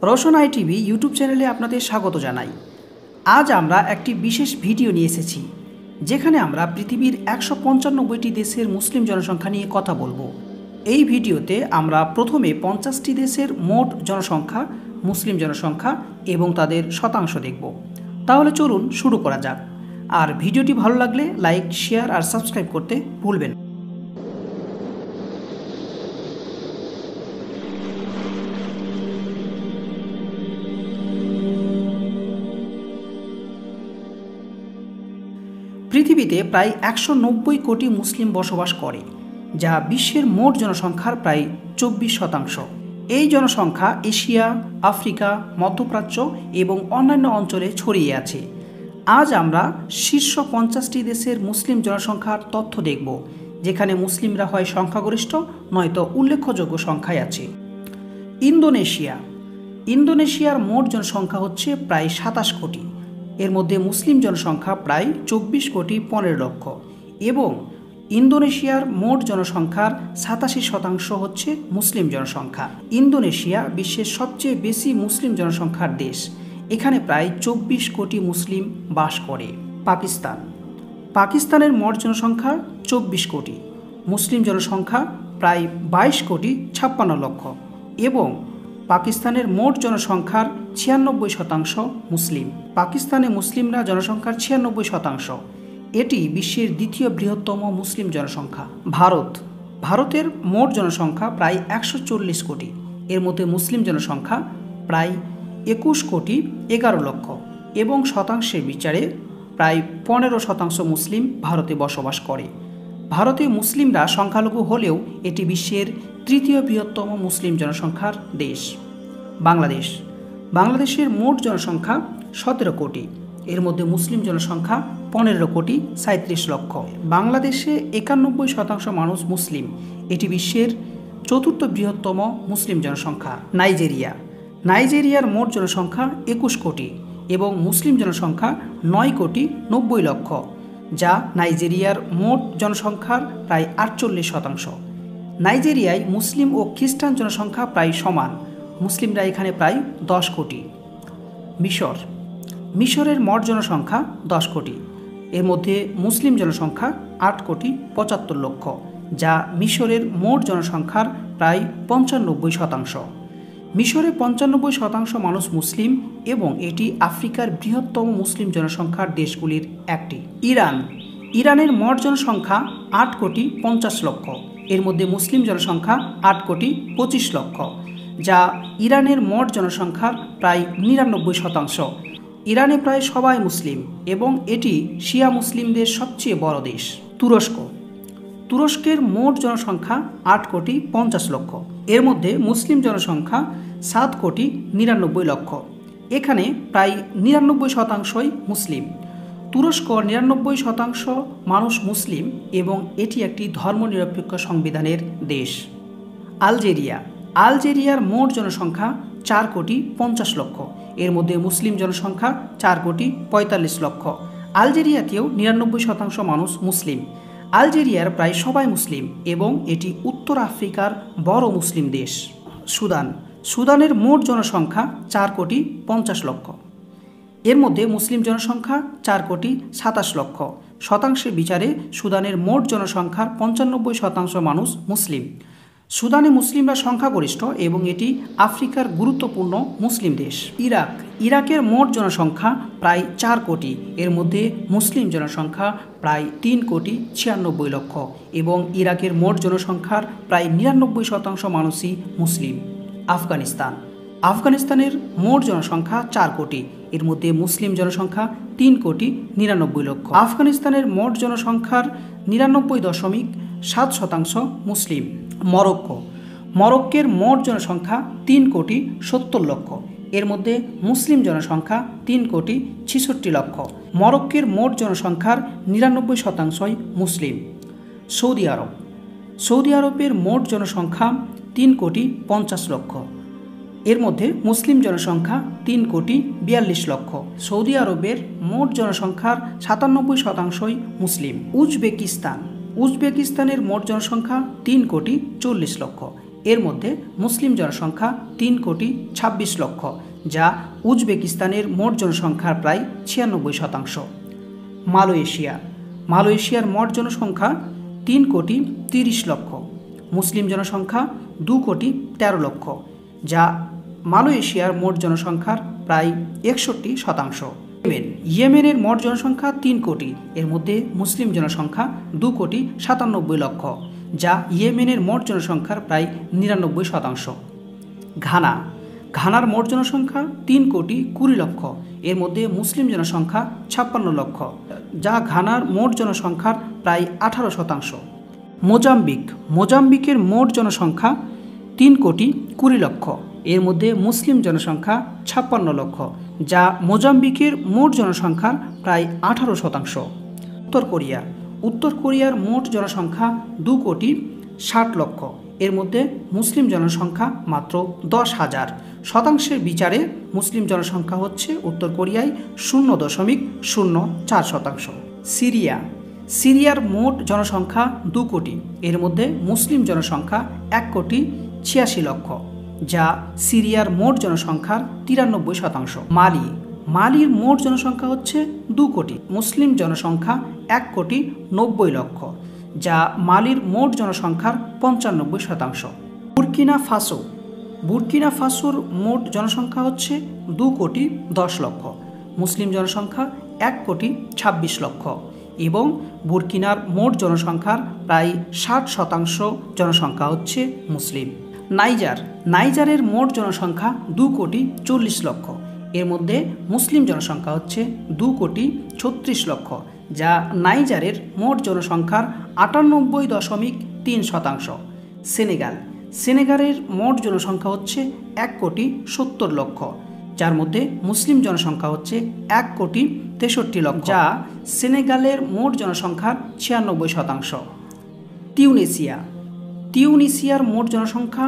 Roshan I TV YouTube চ্যানেলে আপনাদের স্বাগত জানাই। আজ আমরা একটি বিশেষ ভিডিও নিয়ে এসেছি, যেখানে আমরা পৃথিবীর 195টি দেশের মুসলিম জনসংখ্যা নিয়ে কথা বলবো। এই ভিডিওতে আমরা প্রথমে 50টি দেশের মোট জনসংখ্যা, মুসলিম জনসংখ্যা এবং তাদের শতাংশ দেখব। তাহলে চলুন শুরু করা যাক। আর ভিডিওটি ভালো লাগলে লাইক, শেয়ার আর সাবস্ক্রাইব করতে ভুলবেন না। পৃথিবীতে প্রায় 190 কোটি মুসলিম বসবাস করে, যা বিশ্বের মোট জনসংখ্যার প্রায় 24%। এই জনসংখ্যা এশিয়া, আফ্রিকা, মধ্যপ্রাচ্য এবং অন্যান্য অঞ্চলে ছড়িয়ে আছে। আজ আমরা শীর্ষ 50টি দেশের মুসলিম জনসংখ্যার তথ্য দেখব, যেখানে মুসলিমরা হয় সংখ্যাগরিষ্ঠ, নয়তো উল্লেখযোগ্য সংখ্যায় আছে। ইন্দোনেশিয়ার মোট জনসংখ্যা হচ্ছে প্রায় 27 কোটি। এর মধ্যে মুসলিম জনসংখ্যা প্রায় 24,15 লক্ষ এবং ইন্দোনেশিয়ার মোট জনসংখ্যার 87% হচ্ছে মুসলিম জনসংখ্যা। ইন্দোনেশিয়া বিশ্বের সবচেয়ে বেশি মুসলিম জনসংখ্যার দেশ। এখানে প্রায় 24 কোটি মুসলিম বাস করে। পাকিস্তানের মোট জনসংখ্যা 24 কোটি, মুসলিম জনসংখ্যা প্রায় 22,56 লক্ষ এবং পাকিস্তানের মোট জনসংখ্যার 96% মুসলিম। পাকিস্তানে মুসলিমরা জনসংখ্যার 96%। এটি বিশ্বের দ্বিতীয় বৃহত্তম মুসলিম জনসংখ্যা। ভারতের মোট জনসংখ্যা প্রায় 140 কোটি। এর মধ্যে মুসলিম জনসংখ্যা প্রায় 21,11 লক্ষ এবং শতাংশের বিচারে প্রায় 15% মুসলিম ভারতে বসবাস করে। ভারতে মুসলিমরা সংখ্যালঘু হলেও এটি বিশ্বের তৃতীয় বৃহত্তম মুসলিম জনসংখ্যার দেশ। বাংলাদেশের মোট জনসংখ্যা 17 কোটি। এর মধ্যে মুসলিম জনসংখ্যা 15,37 লক্ষ। বাংলাদেশে 91% মানুষ মুসলিম। এটি বিশ্বের চতুর্থ বৃহত্তম মুসলিম জনসংখ্যা। নাইজেরিয়ার মোট জনসংখ্যা 21 কোটি এবং মুসলিম জনসংখ্যা 9,90 লক্ষ, যা নাইজেরিয়ার মোট জনসংখ্যার প্রায় 48%। নাইজেরিয়ায় মুসলিম ও খ্রিস্টান জনসংখ্যা প্রায় সমান। মুসলিমরা এখানে প্রায় 10 কোটি। মিশরের মোট জনসংখ্যা 10 কোটি। এর মধ্যে মুসলিম জনসংখ্যা 8,75 লক্ষ, যা মিশরের মোট জনসংখ্যার প্রায় 95%। মিশরে 95% মানুষ মুসলিম এবং এটি আফ্রিকার বৃহত্তম মুসলিম জনসংখ্যার দেশগুলির একটি। ইরানের মোট জনসংখ্যা 8,50 লক্ষ। এর মধ্যে মুসলিম জনসংখ্যা 8,25 লক্ষ, যা ইরানের মোট জনসংখ্যার প্রায় 99%। ইরানে প্রায় সবাই মুসলিম এবং এটি শিয়া মুসলিমদের সবচেয়ে বড় দেশ। তুরস্কের মোট জনসংখ্যা 8,50 লক্ষ। এর মধ্যে মুসলিম জনসংখ্যা 7,99 লক্ষ। এখানে প্রায় 99%ই মুসলিম। তুরস্ক 99% মানুষ মুসলিম এবং এটি একটি ধর্মনিরপেক্ষ সংবিধানের দেশ। আলজেরিয়ার মোট জনসংখ্যা 4,50 লক্ষ। এর মধ্যে মুসলিম জনসংখ্যা 4,45 লক্ষ। আলজেরিয়াতেও 99% মানুষ মুসলিম। আলজেরিয়ার প্রায় সবাই মুসলিম এবং এটি উত্তর আফ্রিকার বড় মুসলিম দেশ। সুদানের মোট জনসংখ্যা 4,50 লক্ষ। এর মধ্যে মুসলিম জনসংখ্যা 4,27 লক্ষ। শতাংশের বিচারে সুদানের মোট জনসংখ্যার 95% মানুষ মুসলিম। সুদানে মুসলিমরা সংখ্যাগরিষ্ঠ এবং এটি আফ্রিকার গুরুত্বপূর্ণ মুসলিম দেশ। ইরাকের মোট জনসংখ্যা প্রায় 4 কোটি। এর মধ্যে মুসলিম জনসংখ্যা প্রায় 3,96 লক্ষ এবং ইরাকের মোট জনসংখ্যার প্রায় 99% মানুষই মুসলিম। আফগানিস্তানের মোট জনসংখ্যা 4 কোটি। এর মধ্যে মুসলিম জনসংখ্যা 3,99 লক্ষ। আফগানিস্তানের মোট জনসংখ্যার 99.7% মুসলিম। মরক্কোর মোট জনসংখ্যা 3,70 লক্ষ। এর মধ্যে মুসলিম জনসংখ্যা 3,66 লক্ষ। মরক্কোর মোট জনসংখ্যার 99%ই মুসলিম। সৌদি আরবের মোট জনসংখ্যা 3,50 লক্ষ। এর মধ্যে মুসলিম জনসংখ্যা 3,42 লক্ষ। সৌদি আরবের মোট জনসংখ্যার 97%ই মুসলিম। উজবেকিস্তানের মোট জনসংখ্যা 3,40 লক্ষ। এর মধ্যে মুসলিম জনসংখ্যা 3,26,00,000, যা উজবেকিস্তানের মোট জনসংখ্যার প্রায় 96%। মালয়েশিয়ার মোট জনসংখ্যা 3,30,00,000, মুসলিম জনসংখ্যা 2,13,00,000, যা মালয়েশিয়ার মোট জনসংখ্যার প্রায় 61%। ইয়েমেনের মোট জনসংখ্যা 3 কোটি, এর মধ্যে মুসলিম জনসংখ্যা 2,97,00,000, যা ইয়েমেনের মোট জনসংখ্যার প্রায় 99%। ঘানার মোট জনসংখ্যা 3,20,00,000, এর মধ্যে মুসলিম জনসংখ্যা 56,00,000, যা ঘানার মোট জনসংখ্যার প্রায় 18%। মোজাম্বিকের মোট জনসংখ্যা 3,20,00,000, এর মধ্যে মুসলিম জনসংখ্যা 56,00,000, যা মোজাম্বিকের মোট জনসংখ্যার প্রায় 18%। উত্তর কোরিয়ার মোট জনসংখ্যা 2,60,00,000, এর মধ্যে মুসলিম জনসংখ্যা মাত্র 10,000। শতাংশের বিচারে মুসলিম জনসংখ্যা হচ্ছে উত্তর কোরিয়ায় 0.04%। সিরিয়ার মোট জনসংখ্যা 2 কোটি, এর মধ্যে মুসলিম জনসংখ্যা 1,86,00,000, যা সিরিয়ার মোট জনসংখ্যার 93%। মালির মোট জনসংখ্যা হচ্ছে 2 কোটি, মুসলিম জনসংখ্যা 1,90,00,000, যা মালির মোট জনসংখ্যার 95%। বুরকিনা ফাসোর মোট জনসংখ্যা হচ্ছে 2,10,00,000, মুসলিম জনসংখ্যা 1,26,00,000 এবং বুরকিনার মোট জনসংখ্যার প্রায় 60% জনসংখ্যা হচ্ছে মুসলিম। নাইজারের মোট জনসংখ্যা 2,40,00,000, এর মধ্যে মুসলিম জনসংখ্যা হচ্ছে 2,36,00,000, যা নাইজারের মোট জনসংখ্যার 98.3%। সেনেগালের মোট জনসংখ্যা হচ্ছে 1,70,00,000, যার মধ্যে মুসলিম জনসংখ্যা হচ্ছে 1,63,00,000, যা সেনেগালের মোট জনসংখ্যার 96%। তিউনিসিয়ার মোট জনসংখ্যা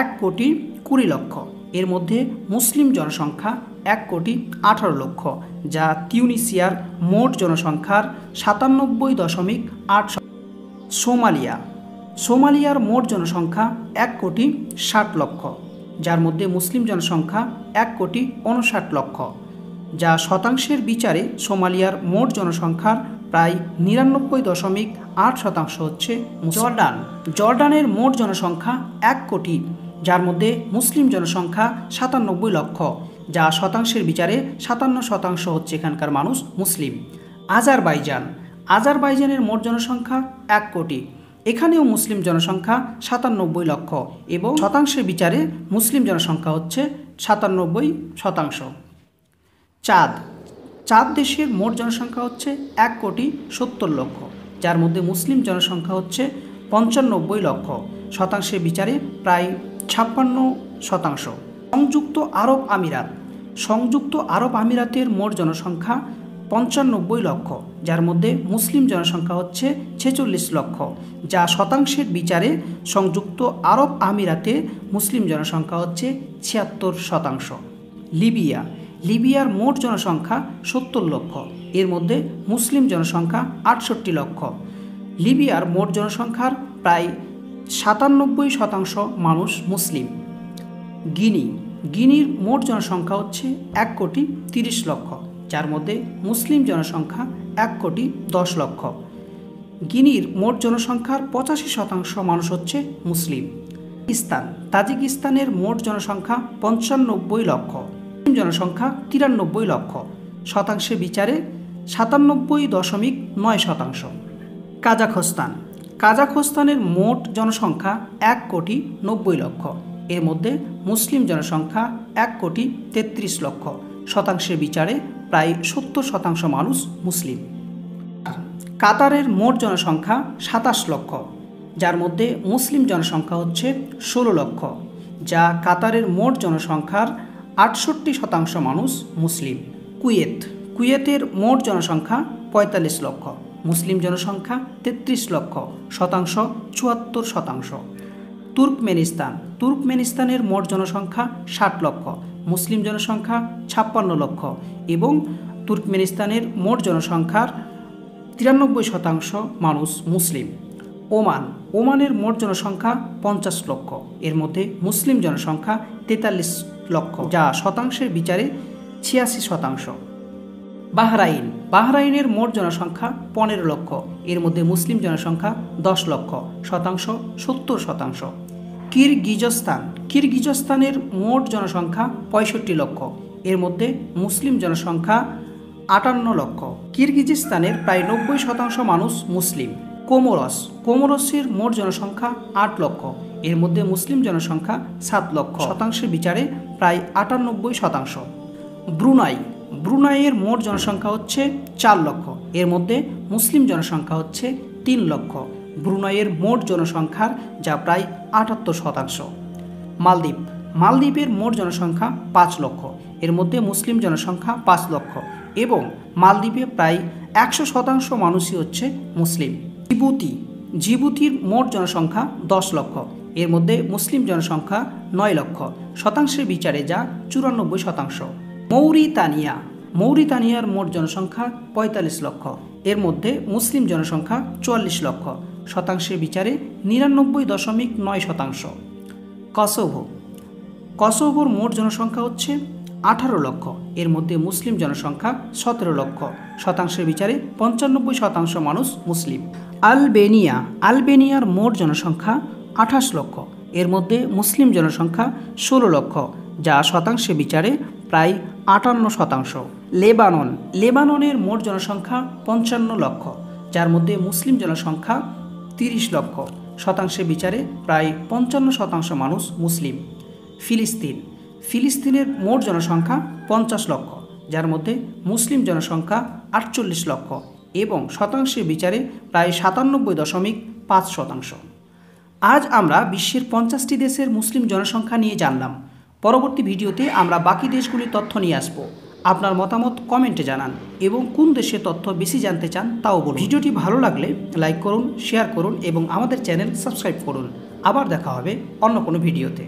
1,20,00,000, এর মধ্যে মুসলিম জনসংখ্যা 1,18,00,000, যা তিউনিসিয়ার মোট জনসংখ্যার 97.8%। সোমালিয়ার মোট জনসংখ্যা 1,60,00,000, যার মধ্যে মুসলিম জনসংখ্যা 1,59,00,000, যা শতাংশের বিচারে সোমালিয়ার মোট জনসংখ্যার প্রায় 99.8% হচ্ছে। জর্ডানের মোট জনসংখ্যা 1 কোটি, যার মধ্যে মুসলিম জনসংখ্যা 97,00,000, যা শতাংশের বিচারে 57% হচ্ছে এখানকার মানুষ মুসলিম। আজারবাইজানের মোট জনসংখ্যা 1 কোটি, এখানেও মুসলিম জনসংখ্যা 97,00,000 এবং শতাংশের বিচারে মুসলিম জনসংখ্যা হচ্ছে 97%। চাঁদ দেশের মোট জনসংখ্যা হচ্ছে 1,70,00,000, যার মধ্যে মুসলিম জনসংখ্যা হচ্ছে 95,00,000, শতাংশের বিচারে প্রায় 56%। সংযুক্ত আরব আমিরাতের মোট জনসংখ্যা 95,00,000, যার মধ্যে মুসলিম জনসংখ্যা হচ্ছে 46,00,000, যা শতাংশের বিচারে সংযুক্ত আরব আমিরাতে মুসলিম জনসংখ্যা হচ্ছে 76%। লিবিয়ার মোট জনসংখ্যা 70,00,000, এর মধ্যে মুসলিম জনসংখ্যা 68,00,000। লিবিয়ার মোট জনসংখ্যার প্রায় 97% মানুষ মুসলিম। গিনির মোট জনসংখ্যা হচ্ছে 1,30,00,000, যার মধ্যে মুসলিম জনসংখ্যা 1,10,00,000। গিনির মোট জনসংখ্যার 85% মানুষ হচ্ছে মুসলিম। তাজিকিস্তানের মোট জনসংখ্যা 95,00,000, জনসংখ্যা 93,00,000, শতাংশের বিচারে 97.9%। কাজাখস্তানের মোট জনসংখ্যা 1,90,00,000, এর মধ্যে মুসলিম জনসংখ্যা 1,33,00,000, শতাংশের বিচারে প্রায় 70% মানুষ মুসলিম। কাতারের মোট জনসংখ্যা 27 লক্ষ, যার মধ্যে মুসলিম জনসংখ্যা হচ্ছে 16 লক্ষ, যা কাতারের মোট জনসংখ্যার 68% মানুষ মুসলিম। কুয়েতের মোট জনসংখ্যা 45 লক্ষ, মুসলিম জনসংখ্যা 33 লক্ষ, শতাংশ 74%। তুর্কমেনিস্তানের মোট জনসংখ্যা 60 লক্ষ, মুসলিম জনসংখ্যা 56 লক্ষ এবং তুর্কমেনিস্তানের মোট জনসংখ্যার 93% মানুষ মুসলিম। ওমান, ওমানের মোট জনসংখ্যা 50 লক্ষ, এর মধ্যে মুসলিম জনসংখ্যা 43 লক্ষ, যা শতাংশের বিচারে 86%। বাহরাইন, বাহরাইনের মোট জনসংখ্যা 15 লক্ষ, এর মধ্যে মুসলিম জনসংখ্যা 10 লক্ষ, শতাংশ 70%। কিরগিজস্তান, কিরগিজস্তানের মোট জনসংখ্যা 65 লক্ষ, এর মধ্যে মুসলিম জনসংখ্যা 58 লক্ষ। কিরগিজস্তানের প্রায় 90% মানুষ মুসলিম। কোমোরস, কোমোরসের মোট জনসংখ্যা 8 লক্ষ, এর মধ্যে মুসলিম জনসংখ্যা 7 লক্ষ, শতাংশের বিচারে প্রায় 98%। ব্রুনাই, ব্রুনাইয়ের মোট জনসংখ্যা হচ্ছে 4 লক্ষ, এর মধ্যে মুসলিম জনসংখ্যা হচ্ছে 3 লক্ষ, ব্রুনাইয়ের মোট জনসংখ্যার যা প্রায় 78%। মালদ্বীপ, মালদ্বীপের মোট জনসংখ্যা 5 লক্ষ, এর মধ্যে মুসলিম জনসংখ্যা 5 লক্ষ এবং মালদ্বীপে প্রায় 100% মানুষই হচ্ছে মুসলিম। জিবুতি, জিবুতির মোট জনসংখ্যা 10 লক্ষ, এর মধ্যে মুসলিম জনসংখ্যা 9 লক্ষ, শতাংশের বিচারে যা 94%। মৌরিতানিয়া, মৌরিতানিয়ার মোট জনসংখ্যা 45 লক্ষ, এর মধ্যে মুসলিম জনসংখ্যা 44 লক্ষ, শতাংশের বিচারে 99.9%। কসোভো, কসোভোর মোট জনসংখ্যা হচ্ছে 18 লক্ষ, এর মধ্যে মুসলিম জনসংখ্যা 17 লক্ষ, শতাংশের বিচারে 95% মানুষ মুসলিম। আলবেনিয়া, আলবেনিয়ার মোট জনসংখ্যা 28 লক্ষ, এর মধ্যে মুসলিম জনসংখ্যা 16 লক্ষ, যা শতাংশের বিচারে প্রায় 58%। লেবানন, লেবাননের মোট জনসংখ্যা 55 লক্ষ, যার মধ্যে মুসলিম জনসংখ্যা 30 লক্ষ, শতাংশের বিচারে প্রায় 55% মানুষ মুসলিম। ফিলিস্তিন, ফিলিস্তিনের মোট জনসংখ্যা 50 লক্ষ, যার মধ্যে মুসলিম জনসংখ্যা 48 লক্ষ এবং শতাংশের বিচারে প্রায় 97.5%। আজ আমরা বিশ্বের 50টি দেশের মুসলিম জনসংখ্যা নিয়ে জানলাম। পরবর্তী ভিডিওতে আমরা বাকি দেশগুলির তথ্য নিয়ে আসব। আপনার মতামত কমেন্টে জানান এবং কোন দেশের তথ্য বেশি জানতে চান তাও বলুন। ভিডিওটি ভালো লাগলে লাইক করুন, শেয়ার করুন এবং আমাদের চ্যানেল সাবস্ক্রাইব করুন। আবার দেখা হবে অন্য কোনো ভিডিওতে।